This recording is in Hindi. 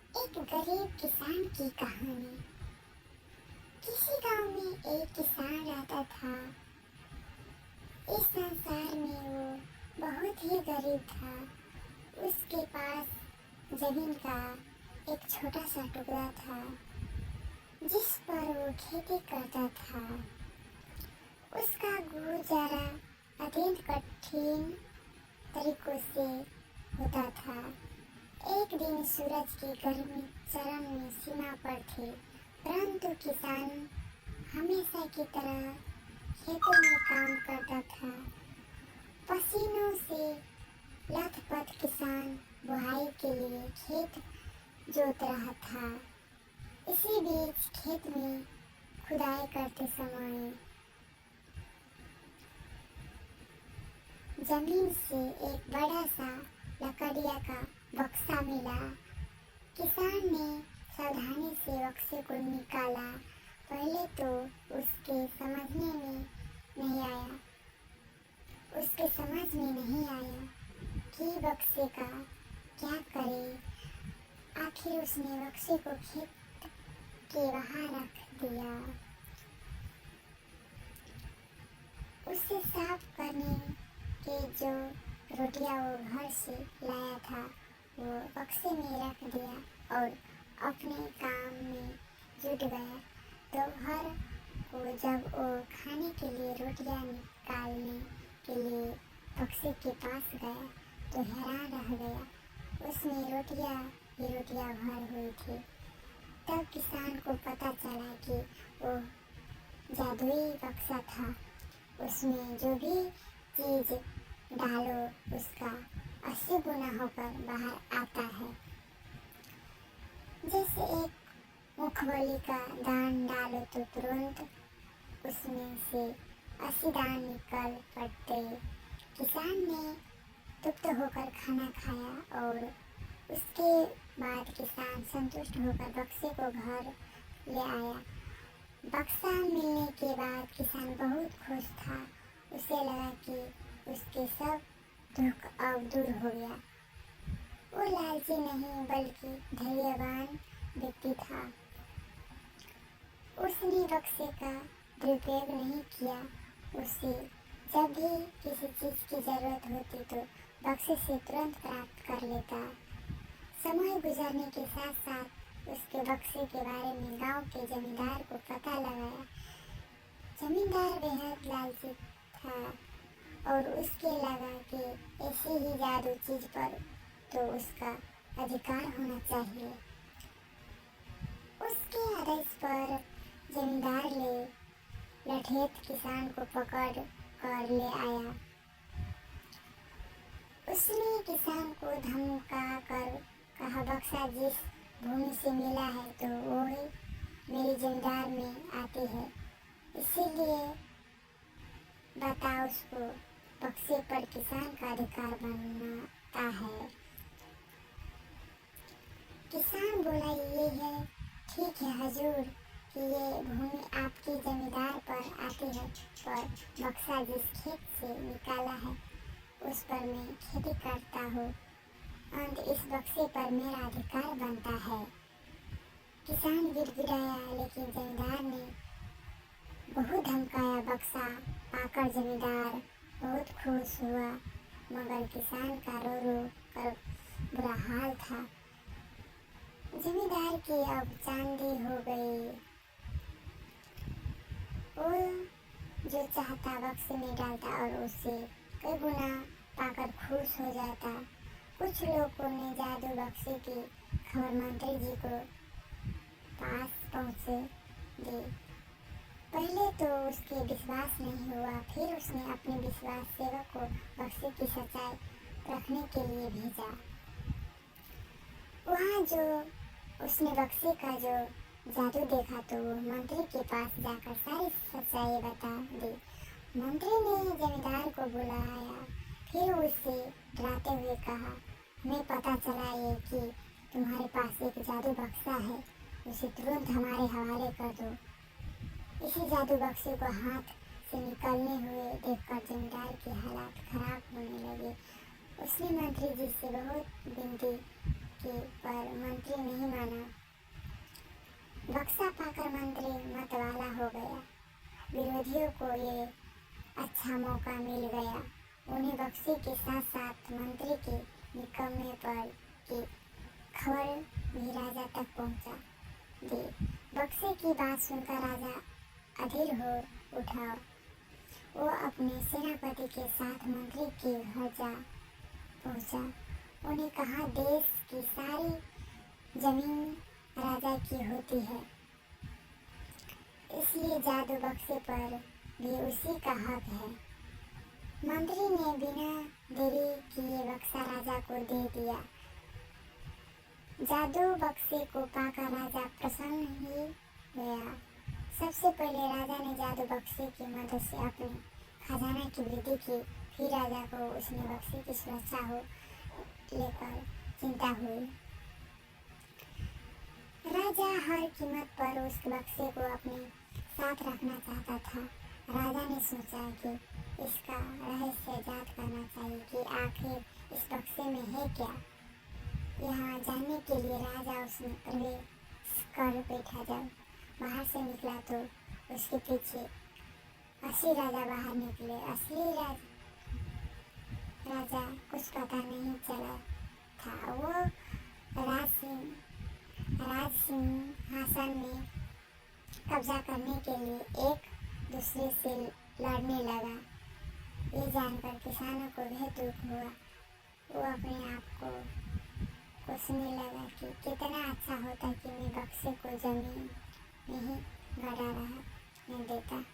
एक गरीब किसान की कहानी। किसी गांव में एक किसान रहता था। इस संसार में वो बहुत ही गरीब था। उसके पास जमीन का एक छोटा सा टुकड़ा था जिस पर वो खेती करता था। उसका गुजारा अत्यंत कठिन तरीकों से होता था। एक दिन सूरज की गर्मी चरम सीमा पर थी, परंतु किसान हमेशा की तरह खेतों में काम करता था। पसीनों से लथपथ किसान बुआई के लिए खेत जोत रहा था। इसी बीच खेत में खुदाई करते समय जमीन से एक बड़ा सा लकड़िया का बक्सा मिला। किसान ने सावधानी से बक्से को निकाला। पहले तो उसके समझ में नहीं आया कि बक्से का क्या करे। आखिर उसने बक्से को खेत के बाहर रख दिया। उसे साफ करने के जो रोटियां वो घर से लाया था वो बक्से में रख दिया और अपने काम में जुट गया। दोपहर को जब वो खाने के लिए रोटियां निकालने के लिए बक्से के पास गया तो हैरान रह गया। उसमें ही रोटियां भर हुई थी। तब किसान को पता चला कि वो जादुई बक्सा था। उसमें जो भी चीज डालो उसका 80 गुना होकर बाहर आता है। जैसे एक मूंगफली का दान डालो तो तुरंत उसमें से 80 दान निकल पड़ते। किसान ने तृप्त होकर खाना खाया और उसके बाद किसान संतुष्ट होकर बक्से को घर ले आया। बक्सा मिलने के बाद किसान बहुत खुश था। उसे लगा कि उसके सब दुख अब दूर हो गया। वो लालची नहीं बल्कि धैर्यवान व्यक्ति था। उसने बक्से का दुरुपयोग नहीं किया। उसे जब भी किसी चीज की जरूरत होती तो बक्से से तुरंत प्राप्त कर लेता। समय गुजरने के साथ साथ उसके बक्से के बारे में गांव के जमींदार को पता लगाया। जमींदार बेहद लालची था और उसके लगा कि ऐसी ही जादू चीज पर तो उसका अधिकार होना चाहिए। उसके आदेश पर जमींदार ले लठेत किसान को पकड़ कर ले आया। उसने किसान को धमका कर कहा, बक्सा जिस भूमि से मिला है तो वो ही मेरी जमींदार में आती है, इसीलिए बता उसको बक्से पर किसान का अधिकार बनता है। किसान बोला, ये है ठीक है हजूर कि ये भूमि आपकी जमींदार पर आती है, पर बक्सा जिस खेत से निकाला है उस पर मैं खेती करता हूँ। अंत इस बक्से पर मेरा अधिकार बनता है। किसान गिड़गिड़ाया, लेकिन जमींदार ने बहुत धमकाया। बक्सा पाकर जमींदार बहुत खुश हुआ, मगर किसान का रो रो कर बुरा हाल था। जमींदार की अब चांदी हो गई। वो जो चाहता बक्से में डालता और उससे कई गुना पाकर खुश हो जाता। कुछ लोगों ने जादू बक्से की खबर मंत्री जी को पास पहुंचे दी। पहले तो उसके विश्वास नहीं हुआ, फिर उसने अपने विश्वास सेवक को बक्से की सच्चाई रखने के लिए भेजा। वहाँ जो उसने बक्से का जो जादू देखा तो वो मंत्री के पास जाकर सारी सच्चाई बता दी। मंत्री ने जमींदार को बुलाया, फिर उससे डराते हुए कहा, हमें पता चला ये कि तुम्हारे पास एक जादू बक्सा है, उसे तुरंत हमारे हवाले कर दो। इसी जादू बक्से को हाथ से निकलने हुए देखकर जमींदार की हालत खराब होने लगी। उसने मंत्री जी से बहुत विनती की, पर मंत्री ने नहीं माना। बक्सा पाकर मंत्री मतवाला हो गया। विरोधियों को ये अच्छा मौका मिल गया। उन्हें बक्से के साथ साथ मंत्री के निकम्मे पर की खबर भी राजा तक पहुंचा दी। बक्से की बात सुनकर राजा अधीर हो उठा। वो अपने सेनापति के साथ मंत्री के घर जा पहुंचा। उन्हें कहा, देश की सारी जमीन राजा की होती है, इसलिए जादू बक्से पर भी उसी का हक है। मंत्री ने बिना देरी किए बक्सा राजा को दे दिया। जादू बक्से को पाकर राजा प्रसन्न ही गया। सबसे पहले राजा ने जादू बक्से की मदद से अपने खजाना की वृद्धि की। फिर राजा को उसने बक्से की सुरक्षा हो लेकर चिंता हुई। राजा हर कीमत पर उस बक्से को अपने साथ रखना चाहता था। राजा ने सोचा कि इसका रहस्य जांच करना चाहिए कि आखिर इस बक्से में है क्या। यहाँ जानने के लिए राजा उसमें प्रवेश कर बैठा। जब बाहर से निकला तो उसके पीछे असली राजा बाहर निकले। असली राजा कुछ पता नहीं चला था। वो राज सिंहासन में कब्जा करने के लिए एक दूसरे से लड़ने लगा। ये जानकर किसानों को बहुत दुख हुआ। वो अपने आप को कोसने लगा कि कितना अच्छा होता कि मैं बक्से को जमीन में ही गड़ा रहने देता।